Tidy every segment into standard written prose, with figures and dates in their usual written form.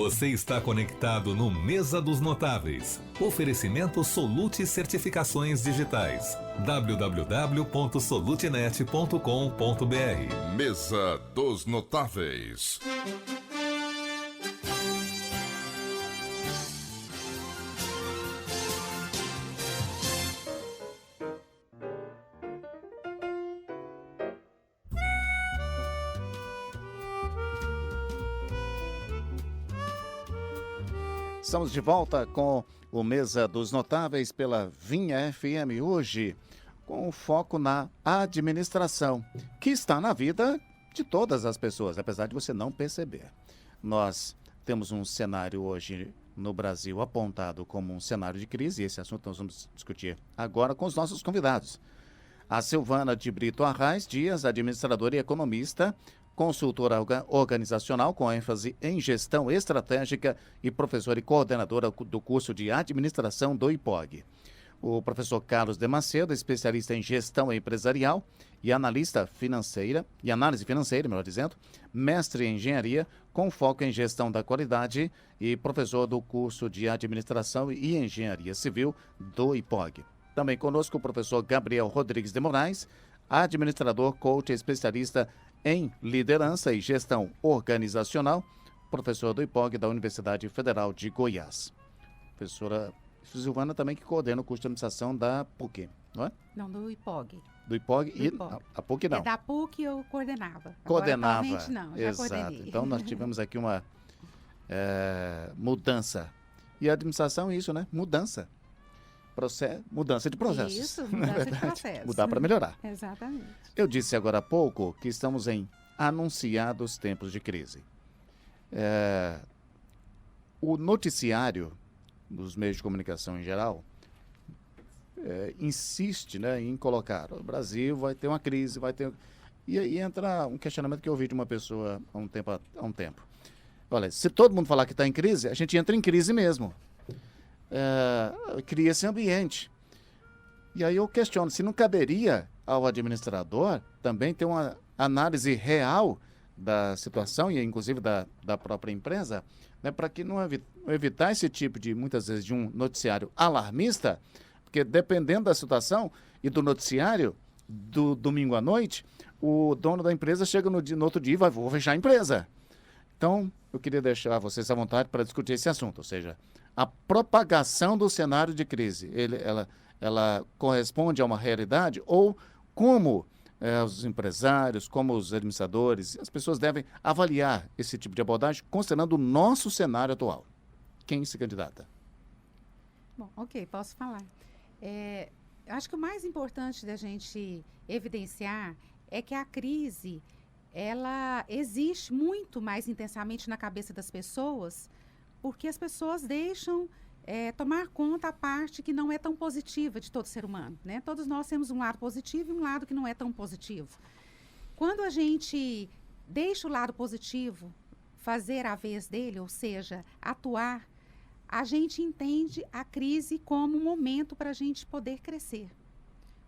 Você está conectado no Mesa dos Notáveis. Oferecimento Solute Certificações Digitais. www.solutenet.com.br. Mesa dos Notáveis. Estamos de volta com o Mesa dos Notáveis pela Vinha FM hoje, com foco na administração, que está na vida de todas as pessoas, apesar de você não perceber. Nós temos um cenário hoje no Brasil apontado como um cenário de crise, e esse assunto nós vamos discutir agora com os nossos convidados. A Silvana de Brito Arraes Dias, administradora e economista, consultora organizacional com ênfase em gestão estratégica e professora e coordenadora do curso de administração do IPOG. O professor Carlos de Macedo, especialista em gestão empresarial e analista financeira, e análise financeira, melhor dizendo, mestre em engenharia com foco em gestão da qualidade e professor do curso de administração e engenharia civil do IPOG. Também conosco o professor Gabriel Rodrigues de Moraes, administrador, coach, especialista em liderança e gestão organizacional, professor do IPOG da Universidade Federal de Goiás. Professora Silvana também que coordena o curso de administração da PUC, não é? Não, do IPOG. Do IPOG e a PUC não. É da PUC eu coordenava. Coordenava. Agora, atualmente não, já exato. coordenei. Então nós tivemos aqui uma mudança. E a administração é isso, né? Mudança de processos. Isso, mudança de processos. Mudar para melhorar. Exatamente. Eu disse agora há pouco que estamos em anunciados tempos de crise. O noticiário dos meios de comunicação em geral insiste, né, em colocar o Brasil vai ter uma crise, vai ter... E aí entra um questionamento que eu ouvi de uma pessoa há um tempo. Olha, se todo mundo falar que está em crise, a gente entra em crise mesmo. Cria esse ambiente. E aí eu questiono, se não caberia ao administrador também ter uma análise real da situação e inclusive da própria empresa, né, para que não evitar esse tipo de, muitas vezes, de um noticiário alarmista, porque dependendo da situação e do noticiário, do domingo à noite, o dono da empresa chega no outro dia e vou fechar a empresa. Então, eu queria deixar vocês à vontade para discutir esse assunto, ou seja, a propagação do cenário de crise, ela corresponde a uma realidade ou como os empresários, como os administradores, as pessoas devem avaliar esse tipo de abordagem considerando o nosso cenário atual? Quem se candidata? Bom, ok, posso falar. Acho que o mais importante da gente evidenciar é que a crise, ela existe muito mais intensamente na cabeça das pessoas porque as pessoas deixam tomar conta a parte que não é tão positiva de todo ser humano, né? Todos nós temos um lado positivo e um lado que não é tão positivo. Quando a gente deixa o lado positivo fazer a vez dele, ou seja, atuar, a gente entende a crise como um momento para a gente poder crescer.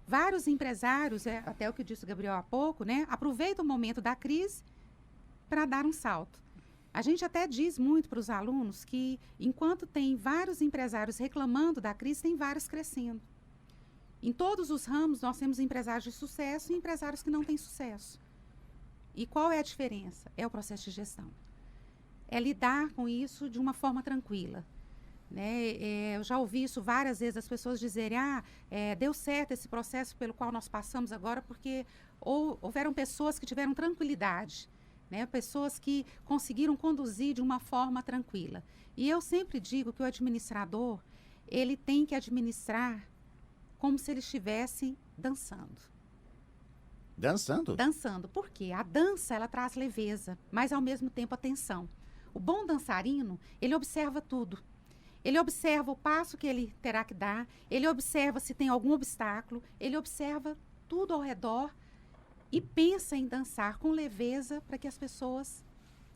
Vários empresários, até o que disse o Gabriel há pouco, né, aproveitam o momento da crise para dar um salto. A gente até diz muito para os alunos que, enquanto tem vários empresários reclamando da crise, tem vários crescendo. Em todos os ramos, nós temos empresários de sucesso e empresários que não têm sucesso. E qual é a diferença? É o processo de gestão. É lidar com isso de uma forma tranquila. Né? Eu já ouvi isso várias vezes, as pessoas dizerem, deu certo esse processo pelo qual nós passamos agora, porque houveram pessoas que tiveram tranquilidade. Né, pessoas que conseguiram conduzir de uma forma tranquila. E eu sempre digo que o administrador, ele tem que administrar como se ele estivesse dançando. Dançando? Dançando. Por quê? A dança, ela traz leveza, mas ao mesmo tempo atenção. O bom dançarino, ele observa tudo. Ele observa o passo que ele terá que dar, ele observa se tem algum obstáculo, ele observa tudo ao redor e pensa em dançar com leveza para que as pessoas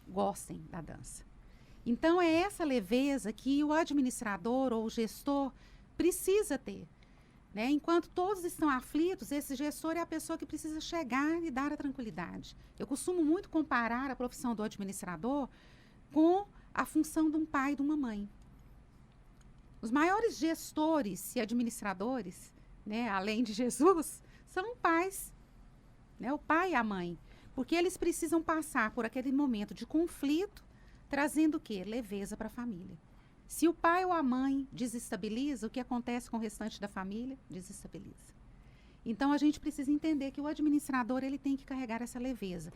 gostem da dança. Então, é essa leveza que o administrador ou o gestor precisa ter. Né? Enquanto todos estão aflitos, esse gestor é a pessoa que precisa chegar e dar a tranquilidade. Eu costumo muito comparar a profissão do administrador com função de um pai e de uma mãe. Os maiores gestores e administradores, né, além de Jesus, são pais, né, o pai e a mãe. Porque eles precisam passar por aquele momento de conflito, trazendo o quê? Leveza para a família. Se o pai ou a mãe desestabiliza, o que acontece com o restante da família? Desestabiliza. Então, a gente precisa entender que o administrador ele tem que carregar essa leveza.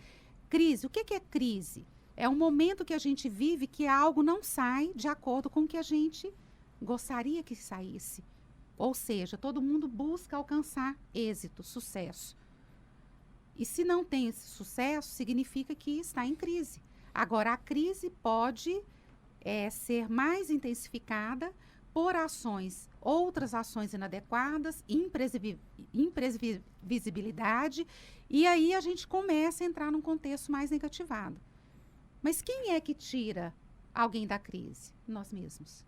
Crise, o que é crise? É um momento que a gente vive que algo não sai de acordo com o que a gente gostaria que saísse. Ou seja, todo mundo busca alcançar êxito, sucesso. E se não tem esse sucesso, significa que está em crise. Agora, a crise pode ser mais intensificada por outras ações inadequadas, imprevisibilidade, e aí a gente começa a entrar num contexto mais negativado. Mas quem é que tira alguém da crise? Nós mesmos.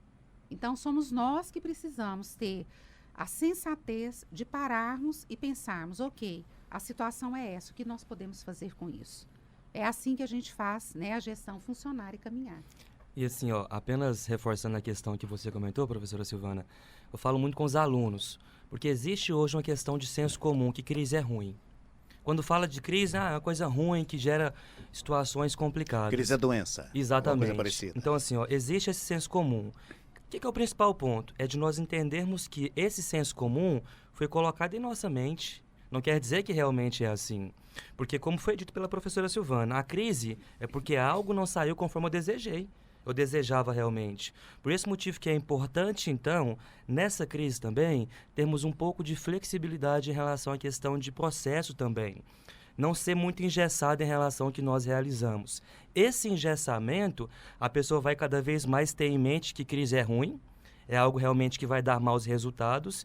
Então, somos nós que precisamos ter a sensatez de pararmos e pensarmos, ok, a situação é essa, o que nós podemos fazer com isso? É assim que a gente faz, né, a gestão funcionar e caminhar. E assim, apenas reforçando a questão que você comentou, professora Silvana, eu falo muito com os alunos, porque existe hoje uma questão de senso comum, que crise é ruim. Quando fala de crise, é uma coisa ruim que gera situações complicadas. Crise é doença. Exatamente. Parecida. Então, assim, existe esse senso comum. O que é o principal ponto? É de nós entendermos que esse senso comum foi colocado em nossa mente. Não quer dizer que realmente é assim. Porque, como foi dito pela professora Silvana, a crise é porque algo não saiu conforme eu desejei. Eu desejava realmente. Por esse motivo que é importante, então, nessa crise também, termos um pouco de flexibilidade em relação à questão de processo também. Não ser muito engessado em relação ao que nós realizamos. Esse engessamento, a pessoa vai cada vez mais ter em mente que crise é ruim, é algo realmente que vai dar maus resultados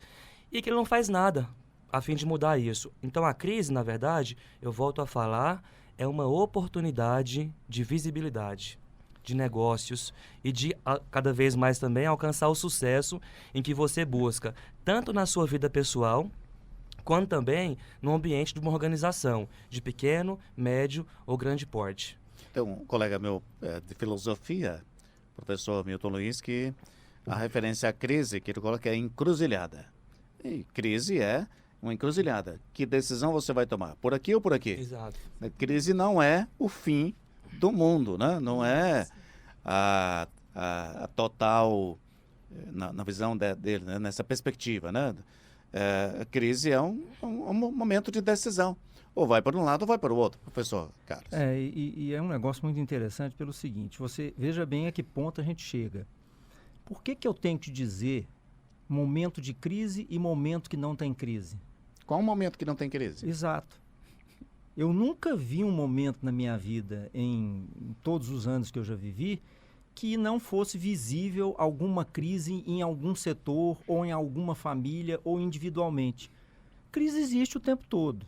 e que ele não faz nada a fim de mudar isso. Então, a crise, na verdade, eu volto a falar, é uma oportunidade de visibilidade, de negócios e de cada vez mais também alcançar o sucesso em que você busca, tanto na sua vida pessoal, quanto também no ambiente de uma organização de pequeno, médio ou grande porte. Então, um colega meu de filosofia, professor Milton Luiz, que a referência à crise que ele coloca é encruzilhada. E crise é uma encruzilhada. Que decisão você vai tomar? Por aqui ou por aqui? Exato. A crise não é o fim do mundo, né? Não é a total, na visão dele, né? Nessa perspectiva, né? A crise é um momento de decisão. Ou vai para um lado ou vai para o outro, professor Carlos. E é um negócio muito interessante pelo seguinte, você veja bem a que ponto a gente chega. Por que eu tenho que dizer momento de crise e momento que não tem crise? Qual o momento que não tem crise? Exato. Eu nunca vi um momento na minha vida, em todos os anos que eu já vivi, que não fosse visível alguma crise em algum setor, ou em alguma família, ou individualmente. Crise existe o tempo todo.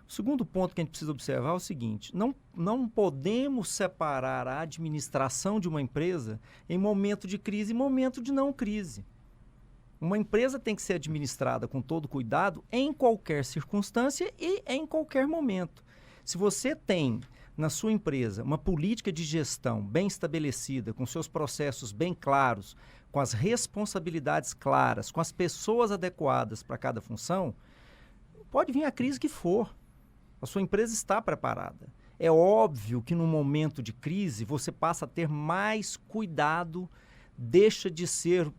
O segundo ponto que a gente precisa observar é o seguinte, não podemos separar a administração de uma empresa em momento de crise e momento de não crise. Uma empresa tem que ser administrada com todo cuidado em qualquer circunstância e em qualquer momento. Se você tem na sua empresa uma política de gestão bem estabelecida, com seus processos bem claros, com as responsabilidades claras, com as pessoas adequadas para cada função, pode vir a crise que for. A sua empresa está preparada. É óbvio que no momento de crise você passa a ter mais cuidado, deixa de ser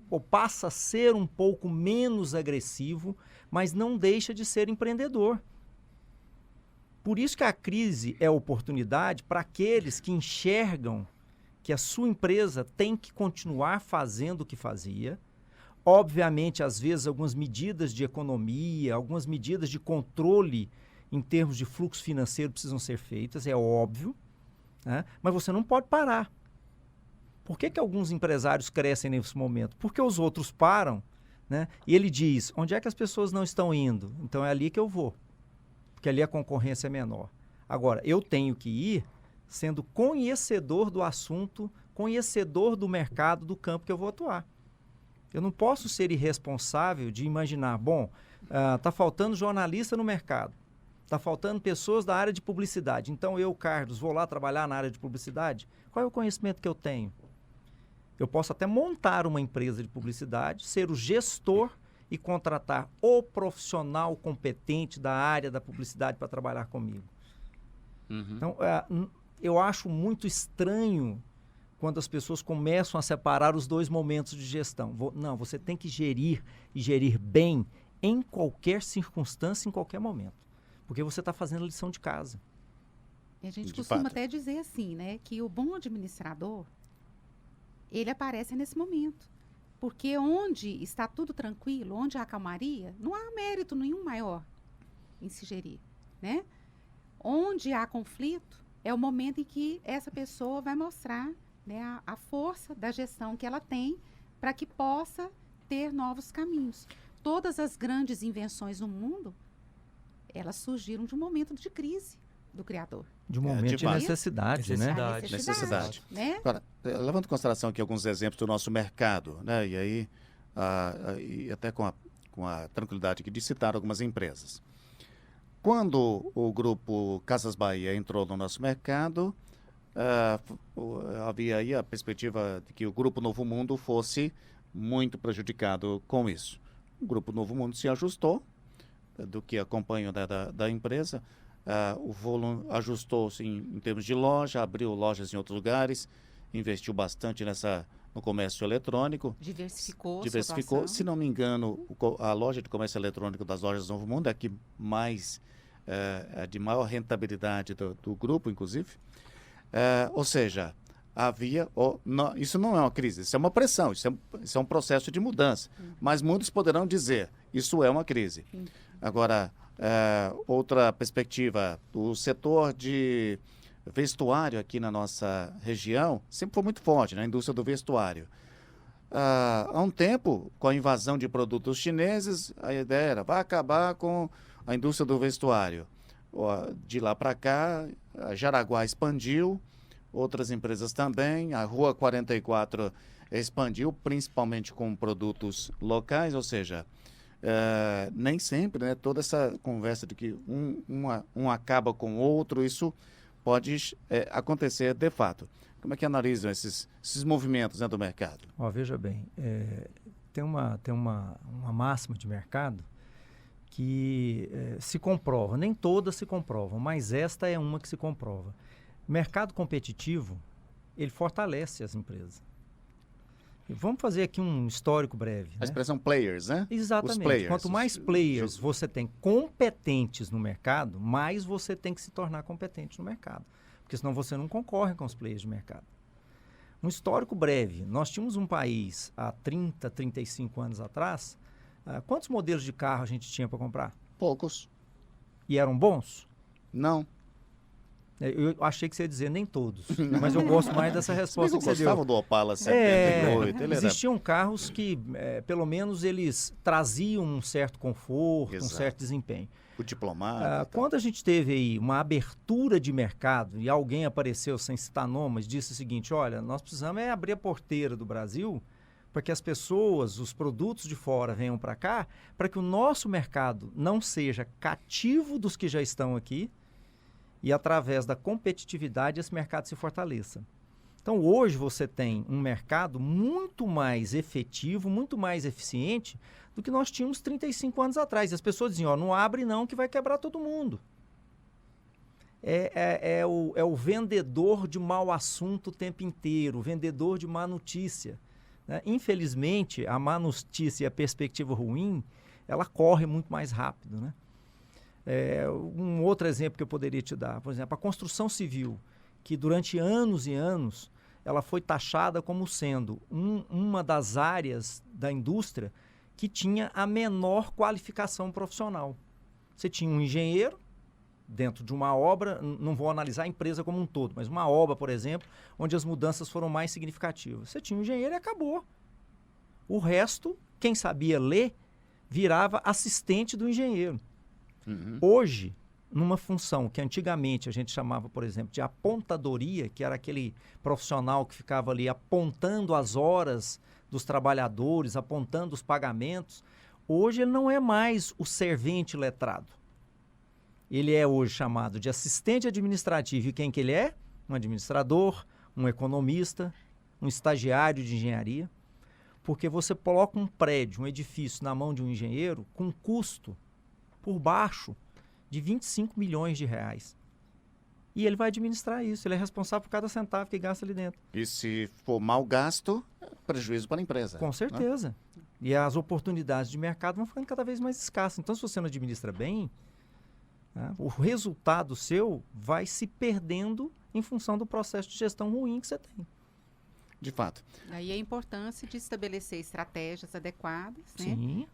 ou passa a ser um pouco menos agressivo, mas não deixa de ser empreendedor. Por isso que a crise é oportunidade para aqueles que enxergam que a sua empresa tem que continuar fazendo o que fazia. Obviamente, às vezes, algumas medidas de economia, algumas medidas de controle em termos de fluxo financeiro precisam ser feitas, é óbvio, né? Mas você não pode parar. Por que alguns empresários crescem nesse momento? Porque os outros param, né? E ele diz, onde é que as pessoas não estão indo? Então é ali que eu vou, porque ali a concorrência é menor. Agora, eu tenho que ir sendo conhecedor do assunto, conhecedor do mercado, do campo que eu vou atuar. Eu não posso ser irresponsável de imaginar, está faltando jornalista no mercado. Está faltando pessoas da área de publicidade. Então eu, Carlos, vou lá trabalhar na área de publicidade. Qual é o conhecimento que eu tenho? Eu posso até montar uma empresa de publicidade, ser o gestor e contratar o profissional competente da área da publicidade para trabalhar comigo. Então, eu acho muito estranho quando as pessoas começam a separar os dois momentos de gestão. Não, você tem que gerir e gerir bem em qualquer circunstância, em qualquer momento. Porque você está fazendo a lição de casa. E a gente De costuma fato. até dizer assim, né? Que o bom administrador, ele aparece nesse momento. Porque onde está tudo tranquilo, onde há calmaria, não há mérito nenhum maior em se gerir, né? Onde há conflito, é o momento em que essa pessoa vai mostrar, né, a força da gestão que ela tem para que possa ter novos caminhos. Todas as grandes invenções no mundo, elas surgiram de um momento de crise do criador. De um momento de fato. necessidade, né? Necessidade. Necessidade. Né? Agora, levando em consideração aqui alguns exemplos do nosso mercado, né? E aí, e até com a tranquilidade aqui de citar algumas empresas. Quando o grupo Casas Bahia entrou no nosso mercado, havia aí a perspectiva de que o Grupo Novo Mundo fosse muito prejudicado com isso. O Grupo Novo Mundo se ajustou, do que acompanho da empresa, o volume ajustou-se em termos de loja, abriu lojas em outros lugares, investiu bastante no comércio eletrônico. Diversificou. Diversificou. Sua Se não me engano, a loja de comércio eletrônico das lojas Novo Mundo é a que mais, de maior rentabilidade do grupo, inclusive. Ou seja, isso não é uma crise, isso é uma pressão, isso é um processo de mudança. Mas muitos poderão dizer, isso é uma crise. Agora, outra perspectiva, o setor de vestuário aqui na nossa região sempre foi muito forte, na indústria do vestuário. Há um tempo, com a invasão de produtos chineses, a ideia era, vai acabar com a indústria do vestuário. De lá para cá, a Jaraguá expandiu, outras empresas também, a Rua 44 expandiu, principalmente com produtos locais, ou seja, nem sempre, né, toda essa conversa de que um acaba com o outro, isso pode acontecer de fato. Como é que analisam esses movimentos, né, do mercado? Veja bem, tem uma máxima de mercado que se comprova, nem todas se comprovam, mas esta é uma que se comprova. Mercado competitivo, ele fortalece as empresas. E vamos fazer aqui um histórico breve. A expressão players, né? Exatamente. Os players. Quanto mais players você tem competentes no mercado, mais você tem que se tornar competente no mercado. Porque senão você não concorre com os players de mercado. Um histórico breve. Nós tínhamos um país há 30, 35 anos atrás. Quantos modelos de carro a gente tinha para comprar? Poucos. E eram bons? Não. Eu achei que você ia dizer nem todos, mas eu gosto mais dessa resposta que você deu. Eu gostava do Opala 78. Existiam carros que, pelo menos, eles traziam um certo conforto, Exato. Um certo desempenho. O diplomata. Quando a gente teve aí uma abertura de mercado e alguém apareceu, sem citar nomes, disse o seguinte, olha, nós precisamos abrir a porteira do Brasil para que as pessoas, os produtos de fora venham para cá, para que o nosso mercado não seja cativo dos que já estão aqui, e através da competitividade esse mercado se fortaleça. Então hoje você tem um mercado muito mais efetivo, muito mais eficiente do que nós tínhamos 35 anos atrás. E as pessoas diziam, não abre não que vai quebrar todo mundo. É o vendedor de mau assunto o tempo inteiro, o vendedor de má notícia. Né? Infelizmente, a má notícia e a perspectiva ruim, ela corre muito mais rápido, né? Um outro exemplo que eu poderia te dar, por exemplo, a construção civil, que durante anos e anos ela foi taxada como sendo uma das áreas da indústria que tinha a menor qualificação profissional. Você tinha um engenheiro dentro de uma obra, não vou analisar a empresa como um todo, mas uma obra, por exemplo, onde as mudanças foram mais significativas. Você tinha um engenheiro e acabou. O resto, quem sabia ler, virava assistente do engenheiro. Hoje, numa função que antigamente a gente chamava, por exemplo, de apontadoria, que era aquele profissional que ficava ali apontando as horas dos trabalhadores, apontando os pagamentos, hoje ele não é mais o servente letrado. ele é hoje chamado de assistente administrativo. E quem que ele é? Um administrador, um economista, um estagiário de engenharia. Porque você coloca um prédio, um edifício na mão de um engenheiro com custo por baixo de 25 milhões de reais. E ele vai administrar isso, ele é responsável por cada centavo que gasta ali dentro. E se for mal gasto, prejuízo para a empresa. Com certeza. Né? E as oportunidades de mercado vão ficando cada vez mais escassas. Então, se você não administra bem, né, o resultado seu vai se perdendo em função do processo de gestão ruim que você tem. De fato. Aí a importância de estabelecer estratégias adequadas, né? Sim.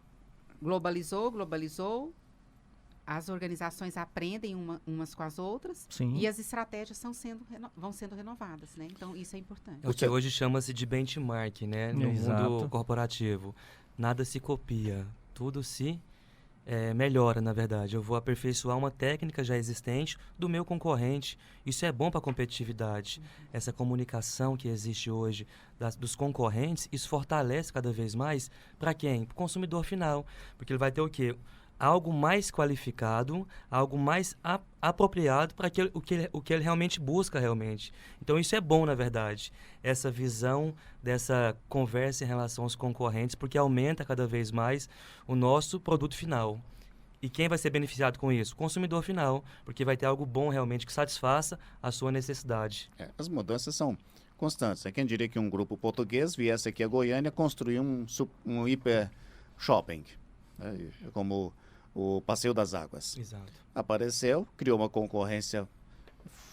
Globalizou. As organizações aprendem umas com as outras. Sim. E as estratégias vão sendo renovadas, né? Então, isso é importante. É o que hoje chama-se de benchmark, né? No mundo corporativo. Nada se copia, tudo se melhora, na verdade. Eu vou aperfeiçoar uma técnica já existente do meu concorrente. Isso é bom para a competitividade. Essa comunicação que existe hoje dos concorrentes, isso fortalece cada vez mais para quem? Para o consumidor final. Porque ele vai ter o quê? Algo mais qualificado, algo mais apropriado para o que ele realmente busca realmente. Então isso é bom, na verdade, essa visão dessa conversa em relação aos concorrentes, porque aumenta cada vez mais o nosso produto final. E quem vai ser beneficiado com isso? O consumidor final, porque vai ter algo bom realmente que satisfaça a sua necessidade. As mudanças são constantes. Quem diria que um grupo português viesse aqui a Goiânia construir um hiper shopping, né, como o Passeio das Águas. Exato. Apareceu, criou uma concorrência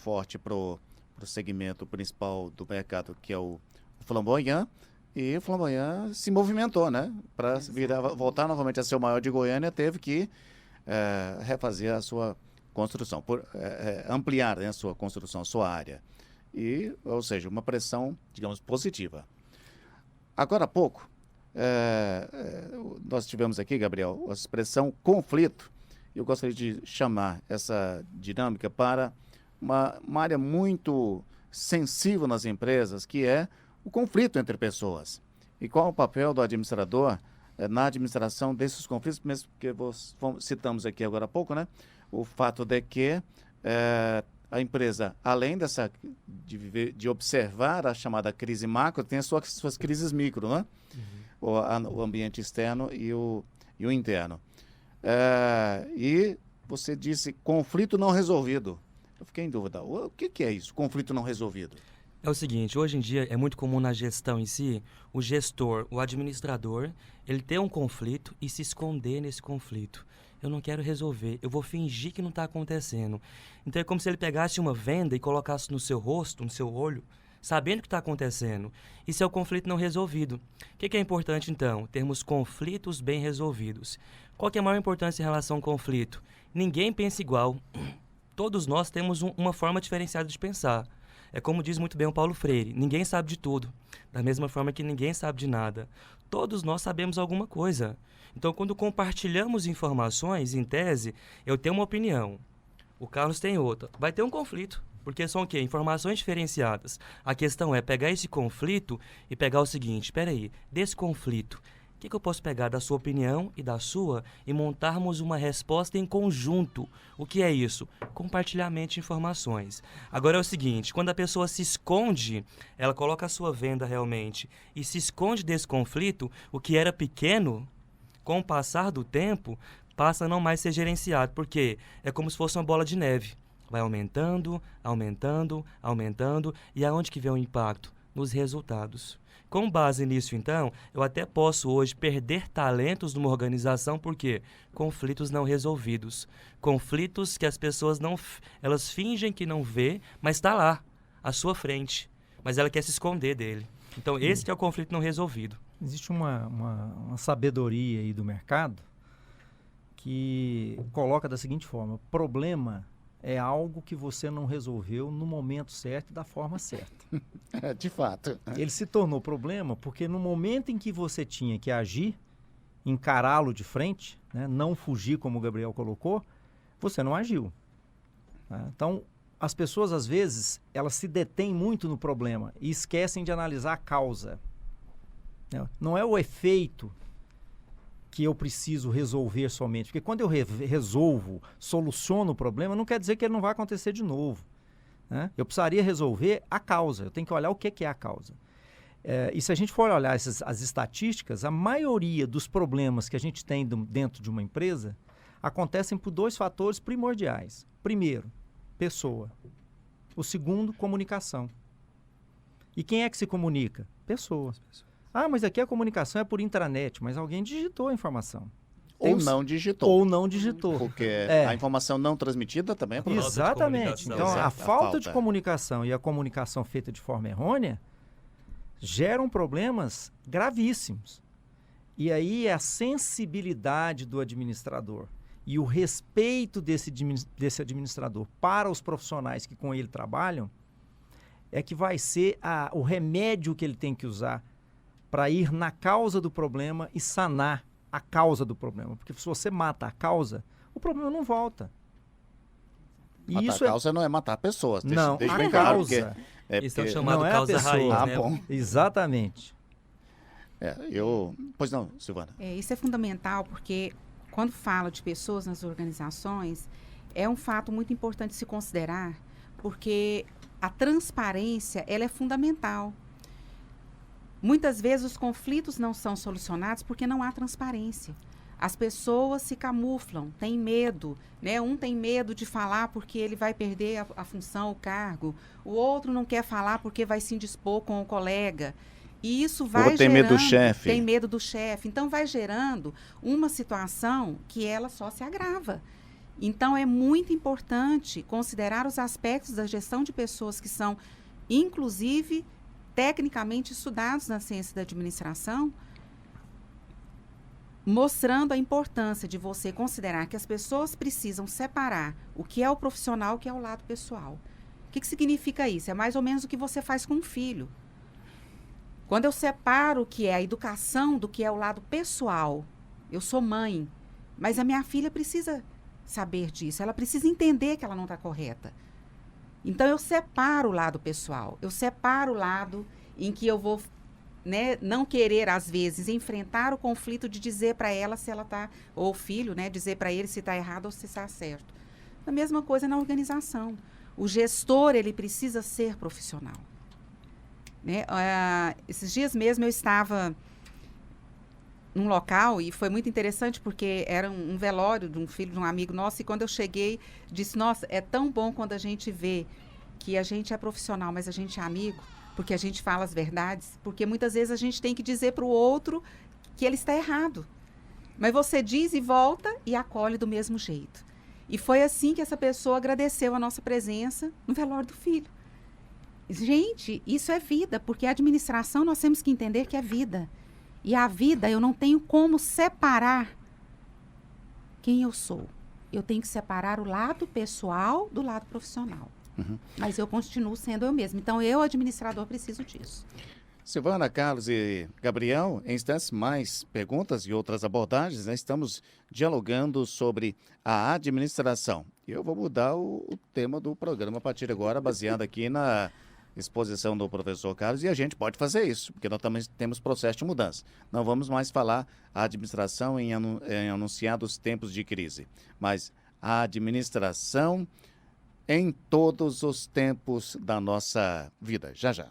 forte para o segmento principal do mercado, que é o Flamboyant, e o Flamboyant se movimentou, né? Para voltar novamente a ser o maior de Goiânia, teve que refazer a sua construção, ampliar, né, a sua construção, a sua área. Ou seja, uma pressão, digamos, positiva. Agora há pouco, nós tivemos aqui, Gabriel, a expressão conflito. Eu gostaria de chamar essa dinâmica para uma área muito sensível nas empresas, que é o conflito entre pessoas. E qual o papel do administrador na administração desses conflitos, mesmo que citamos aqui agora há pouco, né? O fato de que a empresa, além de observar a chamada crise macro, tem as suas crises micro, né? O ambiente externo e o interno. E você disse conflito não resolvido. Eu fiquei em dúvida. O que é isso, conflito não resolvido? É o seguinte, hoje em dia é muito comum na gestão em si, o gestor, o administrador, ele ter um conflito e se esconder nesse conflito. Eu não quero resolver, eu vou fingir que não está acontecendo. Então é como se ele pegasse uma venda e colocasse no seu rosto, no seu olho, sabendo o que está acontecendo. Isso é o conflito não resolvido. O que é importante, então? Termos conflitos bem resolvidos. Qual que é a maior importância em relação ao conflito? Ninguém pensa igual. Todos nós temos uma forma diferenciada de pensar. É como diz muito bem o Paulo Freire, ninguém sabe de tudo. Da mesma forma que ninguém sabe de nada. Todos nós sabemos alguma coisa. Então, quando compartilhamos informações, em tese, eu tenho uma opinião, o Carlos tem outra. Vai ter um conflito. Porque são o quê? Informações diferenciadas. A questão é pegar esse conflito e pegar o seguinte, espera aí, desse conflito, o que eu posso pegar da sua opinião e da sua e montarmos uma resposta em conjunto? O que é isso? Compartilhamento de informações. Agora é o seguinte, quando a pessoa se esconde, ela coloca a sua venda realmente e se esconde desse conflito, o que era pequeno, com o passar do tempo, passa a não mais ser gerenciado, porque é como se fosse uma bola de neve. Vai aumentando, aumentando, aumentando. E aonde que vem o impacto? Nos resultados. Com base nisso, então, eu até posso hoje perder talentos numa organização, porque conflitos não resolvidos. Conflitos que as pessoas elas fingem que não vê, mas está lá, à sua frente. Mas ela quer se esconder dele. Então, esse que é o conflito não resolvido. Existe uma sabedoria aí do mercado que coloca da seguinte forma: problema é algo que você não resolveu no momento certo e da forma certa. De fato. Ele se tornou problema porque no momento em que você tinha que agir, encará-lo de frente, né, não fugir, como o Gabriel colocou, você não agiu. Né? Então, as pessoas, às vezes, elas se detêm muito no problema e esquecem de analisar a causa. Não é o efeito que eu preciso resolver somente. Porque quando eu resolvo, soluciono o problema, não quer dizer que ele não vai acontecer de novo, né? Eu precisaria resolver a causa, eu tenho que olhar o que é a causa. E se a gente for olhar as estatísticas, a maioria dos problemas que a gente tem dentro de uma empresa acontecem por 2 fatores primordiais. Primeiro, pessoa. O segundo, comunicação. E quem é que se comunica? Pessoa. Ah, mas aqui a comunicação é por intranet, mas alguém digitou a informação. Não digitou. Ou não digitou. Porque a informação não transmitida também é problema. Exatamente. Então, Exato. a falta de comunicação e a comunicação feita de forma errônea geram problemas gravíssimos. E aí é a sensibilidade do administrador e o respeito desse administrador para os profissionais que com ele trabalham é que vai ser o remédio que ele tem que usar para ir na causa do problema e sanar a causa do problema. Porque se você mata a causa, o problema não volta. E Matar isso a causa não é matar pessoas. Não, deixa a bem claro, causa. Isso é o chamado não é a causa pessoa. raiz, né? bom. Exatamente. Pois não, Silvana. Isso é fundamental porque quando fala de pessoas nas organizações, é um fato muito importante se considerar, porque a transparência, ela é fundamental. Muitas vezes os conflitos não são solucionados porque não há transparência. As pessoas se camuflam, têm medo, né? Um tem medo de falar porque ele vai perder a função, o cargo. O outro não quer falar porque vai se indispor com o colega. E isso vai gerando... tem medo do chefe. Tem medo do chefe. Então, vai gerando uma situação que ela só se agrava. Então, é muito importante considerar os aspectos da gestão de pessoas que são, inclusive, tecnicamente estudados na ciência da administração, mostrando a importância de você considerar que as pessoas precisam separar o que é o profissional e o que é o lado pessoal. O que significa isso? É mais ou menos o que você faz com um filho. Quando eu separo o que é a educação do que é o lado pessoal, eu sou mãe, mas a minha filha precisa saber disso, ela precisa entender que ela não está correta. Então, eu separo o lado pessoal, eu separo o lado em que eu vou... né, não querer, às vezes, enfrentar o conflito de dizer para ela se ela está, ou o filho, né, dizer para ele se está errado ou se está certo. A mesma coisa na organização. O gestor, ele precisa ser profissional. Né? Esses dias mesmo eu estava num local e foi muito interessante porque era um velório de um filho de um amigo nosso e quando eu cheguei, disse, nossa, é tão bom quando a gente vê que a gente é profissional, mas a gente é amigo, porque a gente fala as verdades, porque muitas vezes a gente tem que dizer para o outro que ele está errado. Mas você diz e volta e acolhe do mesmo jeito. E foi assim que essa pessoa agradeceu a nossa presença no velório do filho. Gente, isso é vida, porque a administração nós temos que entender que é vida. E a vida eu não tenho como separar quem eu sou. Eu tenho que separar o lado pessoal do lado profissional. Uhum. Mas eu continuo sendo eu mesma. Então, eu, administrador, preciso disso. Silvana, Carlos e Gabriel, em instantes mais perguntas e outras abordagens, né? Estamos dialogando sobre a administração. E eu vou mudar o tema do programa a partir de agora, baseado aqui na exposição do professor Carlos, e a gente pode fazer isso, porque nós também temos processo de mudança. Não vamos mais falar a administração em anunciados tempos de crise, mas a administração em todos os tempos da nossa vida. Já, já.